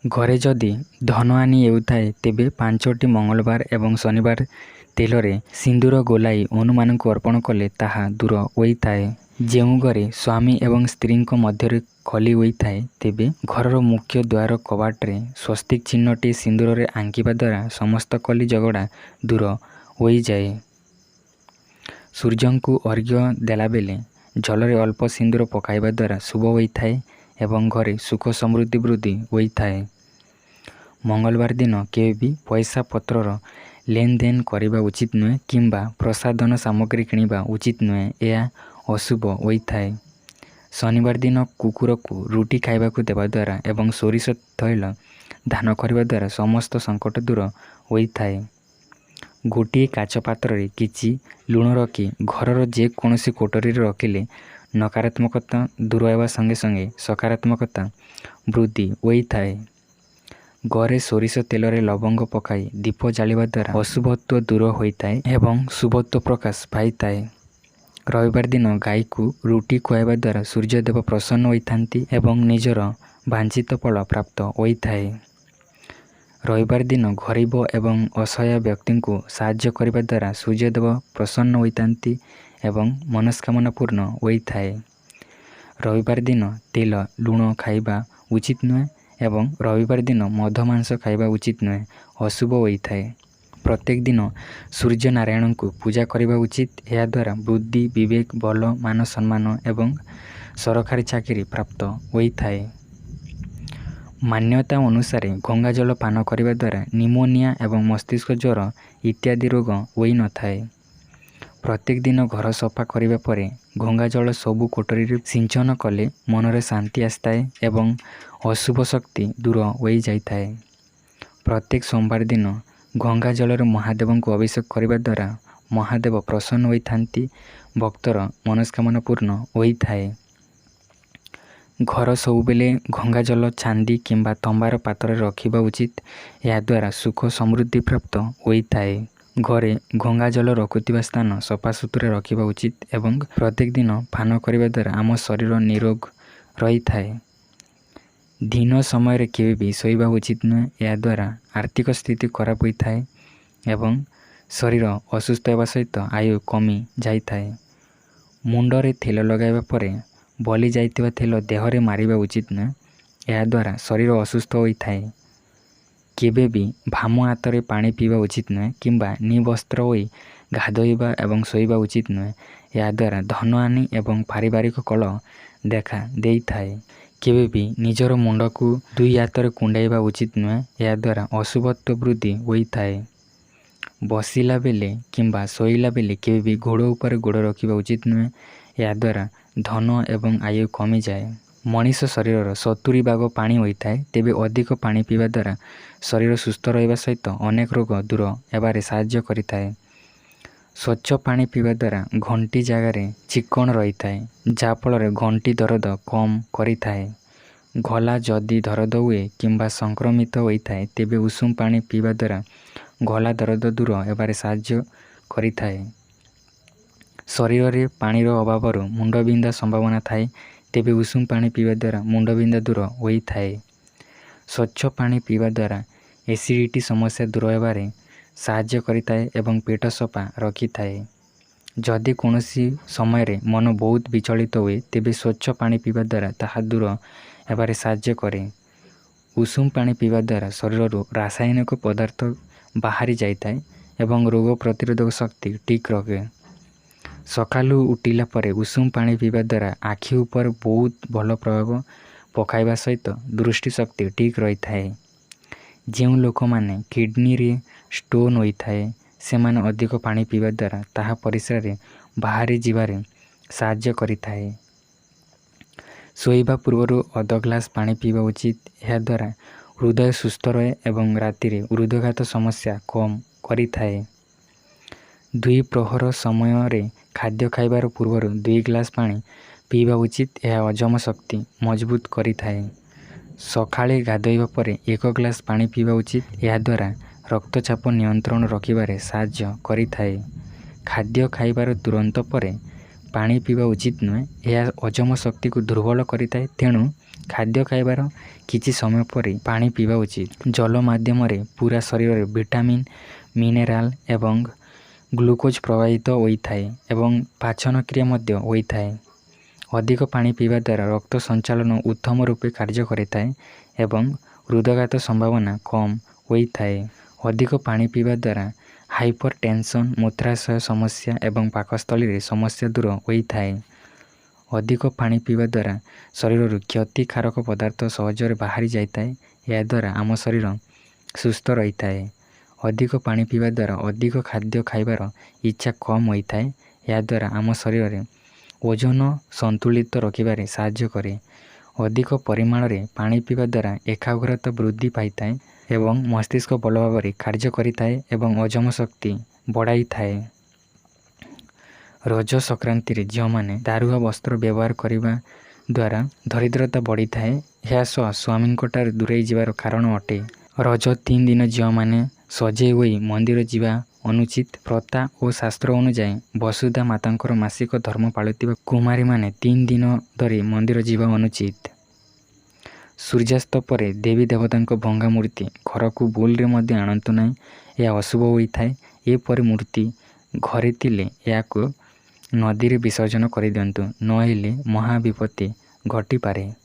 ଘରେ ଯଦି ଧନହାନି ହେଉଥାଏ ତେବେ 5ଟି ମଙ୍ଗଳବାର ଏବଂ ଶନିବାର ତେଲରେ ସିନ୍ଦୁର ଗୋଲାଇ ହନୁମାନଙ୍କୁ ଅର୍ପଣ କଲେ ତାହା ଦୂର ହୋଇଥାଏ। ଯେଉଁ ଘରେ ସ୍ୱାମୀ ଏବଂ ସ୍ତ୍ରୀଙ୍କ ମଧ୍ୟରେ ଖଲି ହୋଇଥାଏ ତେବେ ଘରର ମୁଖ୍ୟ ଦ୍ୱାର କବାଟରେ ସ୍ୱସ୍ତିକ ଚିହ୍ନଟି ସିନ୍ଦୁରରେ ଆଙ୍କିବା ଦ୍ୱାରା ସମସ୍ତ କଲି ଝଗଡ଼ା ଦୂର ହୋଇଯାଏ। ସୂର୍ଯ୍ୟଙ୍କୁ ଅର୍ଘ୍ୟ ଦେଲାବେଳେ ଜଳରେ ଅଳ୍ପ ସିନ୍ଦୁର ପକାଇବା ଦ୍ୱାରା ଶୁଭ ହୋଇଥାଏ ଏବଂ ଘରେ ସୁଖ ସମୃଦ୍ଧି ବୃଦ୍ଧି ହୋଇଥାଏ। ମଙ୍ଗଳବାର ଦିନ କେବେ ବି ପଇସା ପତ୍ରର ଲେନଦେନ କରିବା ଉଚିତ ନୁହେଁ କିମ୍ବା ପ୍ରସାଧନ ସାମଗ୍ରୀ କିଣିବା ଉଚିତ ନୁହେଁ, ଏହା ଅଶୁଭ ହୋଇଥାଏ। ଶନିବାର ଦିନ କୁକୁରକୁ ରୁଟି ଖାଇବାକୁ ଦେବା ଦ୍ୱାରା ଏବଂ ସୋରିଷ ତୈଳ ଦାନ କରିବା ଦ୍ୱାରା ସମସ୍ତ ସଙ୍କଟ ଦୂର ହୋଇଥାଏ। ଗୋଟିଏ କାଚ ପାତ୍ରରେ କିଛି ଲୁଣ ରଖି ଘରର ଯେକୌଣସି କୋଠରୀରେ ରଖିଲେ ନକାରାତ୍ମକତା ଦୂର ହେବା ସଙ୍ଗେ ସଙ୍ଗେ ସକାରାତ୍ମକତା ବୃଦ୍ଧି ହୋଇଥାଏ। ଘରେ ସୋରିଷ ତେଲରେ ଲବଙ୍ଗ ପକାଇ ଦୀପ ଜାଳିବା ଦ୍ୱାରା ଅଶୁଭତ୍ୱ ଦୂର ହୋଇଥାଏ ଏବଂ ଶୁଭତ୍ୱ ପ୍ରକାଶ ପାଇଥାଏ। ରବିବାର ଦିନ ଗାଈକୁ ରୁଟି ଖୁଆଇବା ଦ୍ୱାରା ସୂର୍ଯ୍ୟଦେବ ପ୍ରସନ୍ନ ହୋଇଥାନ୍ତି ଏବଂ ନିଜର ବାଞ୍ଛିତ ଫଳ ପ୍ରାପ୍ତ ହୋଇଥାଏ। ରବିବାର ଦିନ ଗରିବ ଏବଂ ଅସହାୟ ବ୍ୟକ୍ତିଙ୍କୁ ସାହାଯ୍ୟ କରିବା ଦ୍ୱାରା ସୂର୍ଯ୍ୟଦେବ ପ୍ରସନ୍ନ ହୋଇଥାନ୍ତି ଏବଂ ମନସ୍କାମନା ପୂର୍ଣ୍ଣ ହୋଇଥାଏ। ରବିବାର ଦିନ ତେଲ ଲୁଣ ଖାଇବା ଉଚିତ ନୁହେଁ ଏବଂ ରବିବାର ଦିନ ମଦ ମାଂସ ଖାଇବା ଉଚିତ ନୁହେଁ, ଅଶୁଭ ହୋଇଥାଏ। ପ୍ରତ୍ୟେକ ଦିନ ସୂର୍ଯ୍ୟ ନାରାୟଣଙ୍କୁ ପୂଜା କରିବା ଉଚିତ। ଏହାଦ୍ୱାରା ବୁଦ୍ଧି, ବିବେକ, ବଳ, ମାନ ସମ୍ମାନ ଏବଂ ସରକାରୀ ଚାକିରି ପ୍ରାପ୍ତ ହୋଇଥାଏ। ମାନ୍ୟତା ଅନୁସାରେ ଗଙ୍ଗାଜଳ ପାନ କରିବା ଦ୍ୱାରା ନିମୋନିଆ ଏବଂ ମସ୍ତିଷ୍କ ଜ୍ୱର ଇତ୍ୟାଦି ରୋଗ ହୋଇନଥାଏ। ପ୍ରତ୍ୟେକ ଦିନ ଘର ସଫା କରିବା ପରେ ଗଙ୍ଗାଜଳ ସବୁ କୋଠରୀରେ ସିଞ୍ଚନ କଲେ ମନରେ ଶାନ୍ତି ଆସିଥାଏ ଏବଂ ଅଶୁଭ ଶକ୍ତି ଦୂର ହୋଇଯାଇଥାଏ। ପ୍ରତ୍ୟେକ ସୋମବାର ଦିନ ଗଙ୍ଗାଜଳରେ ମହାଦେବଙ୍କୁ ଅଭିଷେକ କରିବା ଦ୍ୱାରା ମହାଦେବ ପ୍ରସନ୍ନ ହୋଇଥାନ୍ତି, ଭକ୍ତର ମନସ୍କାମନା ପୂର୍ଣ୍ଣ ହୋଇଥାଏ। ଘର ସବୁବେଳେ ଗଙ୍ଗାଜଳ ଚାନ୍ଦି କିମ୍ବା ତମ୍ବାର ପାତ୍ରରେ ରଖିବା ଉଚିତ। ଏହାଦ୍ୱାରା ସୁଖ ସମୃଦ୍ଧି ପ୍ରାପ୍ତ ହୋଇଥାଏ। ଘରେ ଗଙ୍ଗାଜଳ ରଖୁଥିବା ସ୍ଥାନ ସଫାସୁତୁରା ରଖିବା ଉଚିତ ଏବଂ ପ୍ରତ୍ୟେକ ଦିନ ପାନ କରିବା ଦ୍ୱାରା ଆମ ଶରୀର ନିରୋଗ ରହିଥାଏ। ଦିନ ସମୟରେ କେବେ ବି ଶୋଇବା ଉଚିତ ନୁହେଁ, ଏହାଦ୍ୱାରା ଆର୍ଥିକ ସ୍ଥିତି ଖରାପ ହୋଇଥାଏ ଏବଂ ଶରୀର ଅସୁସ୍ଥ ହେବା ସହିତ ଆୟୁ କମି ଯାଇଥାଏ। ମୁଣ୍ଡରେ ତେଲ ଲଗାଇବା ପରେ ବଳି ଯାଇଥିବା ତେଲ ଦେହରେ ମାରିବା ଉଚିତ ନୁହେଁ, ଏହାଦ୍ୱାରା ଶରୀର ଅସୁସ୍ଥ ହୋଇଥାଏ। କେବେ ବି ବାମ ହାତରେ ପାଣି ପିଇବା ଉଚିତ ନୁହେଁ କିମ୍ବା ନିବସ୍ତ୍ର ହୋଇ ଗାଧୋଇବା ଏବଂ ଶୋଇବା ଉଚିତ ନୁହେଁ, ଏହାଦ୍ୱାରା ଧନହାନି ଏବଂ ପାରିବାରିକ କଳହ ଦେଖା ଦେଇଥାଏ। କେବେ ବି ନିଜର ମୁଣ୍ଡକୁ ଦୁଇ ହାତରେ କୁଣ୍ଡାଇବା ଉଚିତ ନୁହେଁ, ଏହାଦ୍ୱାରା ଅଶୁଭତ୍ୱ ବୃଦ୍ଧି ହୋଇଥାଏ। ବସିଲା ବେଳେ କିମ୍ବା ଶୋଇଲା ବେଳେ କେବେ ବି ଗୋଡ଼ ଉପରେ ଗୋଡ଼ ରଖିବା ଉଚିତ ନୁହେଁ, ଏହାଦ୍ୱାରା ଧନ ଏବଂ ଆୟୁ କମିଯାଏ। ମଣିଷ ଶରୀରର 70% ପାଣି ହୋଇଥାଏ, ତେବେ ଅଧିକ ପାଣି ପିଇବା ଦ୍ୱାରା ଶରୀର ସୁସ୍ଥ ରହିବା ସହିତ ଅନେକ ରୋଗ ଦୂର ହେବାରେ ସାହାଯ୍ୟ କରିଥାଏ। ସ୍ୱଚ୍ଛ ପାଣି ପିଇବା ଦ୍ୱାରା ଗଣ୍ଠି ଜାଗାରେ ଚିକ୍କଣ ରହିଥାଏ, ଯାହାଫଳରେ ଗଣ୍ଠି ଦରଦ କମ୍ କରିଥାଏ। ଗଳା ଯଦି ଦରଦ ହୁଏ କିମ୍ବା ସଂକ୍ରମିତ ହୋଇଥାଏ ତେବେ ଉଷୁମ ପାଣି ପିଇବା ଦ୍ୱାରା ଗଳା ଦରଦ ଦୂର ହେବାରେ ସାହାଯ୍ୟ କରିଥାଏ। ଶରୀରରେ ପାଣିର ଅଭାବରୁ ମୁଣ୍ଡବିନ୍ଧା ସମ୍ଭାବନା ଥାଏ, ତେବେ ଉଷୁମ ପାଣି ପିଇବା ଦ୍ୱାରା ମୁଣ୍ଡବିନ୍ଧା ଦୂର ହୋଇଥାଏ। ସ୍ୱଚ୍ଛ ପାଣି ପିଇବା ଦ୍ୱାରା ଏସିଡ଼ିଟି ସମସ୍ୟା ଦୂର ହେବାରେ ସାହାଯ୍ୟ କରିଥାଏ ଏବଂ ପେଟ ସଫା ରଖିଥାଏ। ଯଦି କୌଣସି ସମୟରେ ମନ ବହୁତ ବିଚଳିତ ହୁଏ ତେବେ ସ୍ୱଚ୍ଛ ପାଣି ପିଇବା ଦ୍ୱାରା ତାହା ଦୂର ହେବାରେ ସାହାଯ୍ୟ କରେ। ଉଷୁମ ପାଣି ପିଇବା ଦ୍ୱାରା ଶରୀରରୁ ରାସାୟନିକ ପଦାର୍ଥ ବାହାରି ଯାଇଥାଏ ଏବଂ ରୋଗ ପ୍ରତିରୋଧକ ଶକ୍ତି ଠିକ୍ ରହେ। ସକାଳୁ ଉଠିଲା ପରେ ଉଷୁମ ପାଣି ପିଇବା ଦ୍ୱାରା ଆଖି ଉପରେ ବହୁତ ଭଲ ପ୍ରଭାବ ପକାଇବା ସହିତ ଦୃଷ୍ଟି ଶକ୍ତି ଠିକ୍ ରହିଥାଏ। ଯେଉଁ ଲୋକମାନେ କିଡ଼ନୀରେ ଷ୍ଟୋନ୍ ହୋଇଥାଏ ସେମାନେ ଅଧିକ ପାଣି ପିଇବା ଦ୍ୱାରା ତାହା ପରିସ୍ରାରେ ବାହାରି ଯିବାରେ ସାହାଯ୍ୟ କରିଥାଏ। ଶୋଇବା ପୂର୍ବରୁ ଅଧ ଗ୍ଲାସ ପାଣି ପିଇବା ଉଚିତ। ଏହାଦ୍ୱାରା ହୃଦୟ ସୁସ୍ଥ ରହେ ଏବଂ ରାତିରେ ହୃଦଘାତ ସମସ୍ୟା କମ୍ କରିଥାଏ। ଦ୍ୱିପ୍ରହର ସମୟରେ ଖାଦ୍ୟ ଖାଇବାର ପୂର୍ବରୁ 2 ଗ୍ଲାସ ପାଣି ପିଇବା ଉଚିତ। ଏହା ହଜମ ଶକ୍ତି ମଜବୁତ କରିଥାଏ। ସକାଳେ ଗାଧୋଇବା ପରେ 1 ଗ୍ଲାସ ପାଣି ପିଇବା ଉଚିତ। ଏହାଦ୍ୱାରା ରକ୍ତଚାପ ନିୟନ୍ତ୍ରଣ ରଖିବାରେ ସାହାଯ୍ୟ କରିଥାଏ। ଖାଦ୍ୟ ଖାଇବାର ତୁରନ୍ତ ପରେ ପାଣି ପିଇବା ଉଚିତ ନୁହେଁ। ଏହା ହଜମ ଶକ୍ତିକୁ ଦୁର୍ବଳ କରିଥାଏ। ତେଣୁ ଖାଦ୍ୟ ଖାଇବାର କିଛି ସମୟ ପରେ ପାଣି ପିଇବା ଉଚିତ। ଜଳ ମାଧ୍ୟମରେ ପୁରା ଶରୀରରେ ଭିଟାମିନ୍, ମିନେରାଲ ଏବଂ ଗ୍ଲୁକୋଜ୍ ପ୍ରବାହିତ ହୋଇଥାଏ ଏବଂ ପାଚନ କ୍ରିୟା ମଧ୍ୟ ହୋଇଥାଏ। ଅଧିକ ପାଣି ପିଇବା ଦ୍ୱାରା ରକ୍ତ ସଞ୍ଚାଳନ ଉତ୍ତମ ରୂପେ କାର୍ଯ୍ୟ କରିଥାଏ ଏବଂ ହୃଦଘାତ ସମ୍ଭାବନା କମ୍ ହୋଇଥାଏ। ଅଧିକ ପାଣି ପିଇବା ଦ୍ୱାରା ହାଇପର ଟେନସନ୍, ମୂତ୍ରାଶୟ ସମସ୍ୟା ଏବଂ ପାକସ୍ଥଳୀରେ ସମସ୍ୟା ଦୂର ହୋଇଥାଏ। ଅଧିକ ପାଣି ପିଇବା ଦ୍ୱାରା ଶରୀରରୁ କ୍ଷତିକାରକ ପଦାର୍ଥ ସହଜରେ ବାହାରି ଯାଇଥାଏ। ଏହାଦ୍ୱାରା ଆମ ଶରୀର ସୁସ୍ଥ ରହିଥାଏ। ଅଧିକ ପାଣି ପିଇବା ଦ୍ୱାରା ଅଧିକ ଖାଦ୍ୟ ଖାଇବାର ଇଚ୍ଛା କମ୍ ହୋଇଥାଏ। ଏହାଦ୍ୱାରା ଆମ ଶରୀରରେ ଓଜନ ସନ୍ତୁଳିତ ରଖିବାରେ ସାହାଯ୍ୟ କରେ। ଅଧିକ ପରିମାଣରେ ପାଣି ପିଇବା ଦ୍ୱାରା ଏକାଗ୍ରତା ବୃଦ୍ଧି ପାଇଥାଏ ଏବଂ ମସ୍ତିଷ୍କ ଭଲ ଭାବରେ କାର୍ଯ୍ୟ କରିଥାଏ ଏବଂ ହଜମ ଶକ୍ତି ବଢ଼ାଇଥାଏ। ରଜ ସଂକ୍ରାନ୍ତିରେ ଝିଅମାନେ ଦାରୁଆ ବସ୍ତ୍ର ବ୍ୟବହାର କରିବା ଦ୍ୱାରା ଦରିଦ୍ରତା ବଢ଼ିଥାଏ। ଏହା ସହ ସ୍ୱାମୀଙ୍କଠାରୁ ଦୂରେଇ ଯିବାର କାରଣ ଅଟେ। ରଜ 3 ଦିନ ଝିଅମାନେ ସଜେଇ ହୋଇ ମନ୍ଦିର ଯିବା ଅନୁଚିତ। ପ୍ରଥା ଓ ଶାସ୍ତ୍ର ଅନୁଯାୟୀ ବସୁଧା ମାତାଙ୍କର ମାସିକ ଧର୍ମ ପାଳୁଥିବା କୁମାରୀମାନେ 3 ଦିନ ଧରି ମନ୍ଦିର ଯିବା ଅନୁଚିତ। ସୂର୍ଯ୍ୟାସ୍ତ ପରେ ଦେବୀ ଦେବତାଙ୍କ ଭଙ୍ଗା ମୂର୍ତ୍ତି ଘରକୁ ଭୁଲରେ ମଧ୍ୟ ଆଣନ୍ତୁ ନାହିଁ। ଏହା ଅଶୁଭ ହୋଇଥାଏ। ଏପରି ମୂର୍ତ୍ତି ଘରେ ଥିଲେ ଏହାକୁ ନଦୀରେ ବିସର୍ଜନ କରିଦିଅନ୍ତୁ, ନହେଲେ ମହାବିପତ୍ତି ଘଟିପାରେ।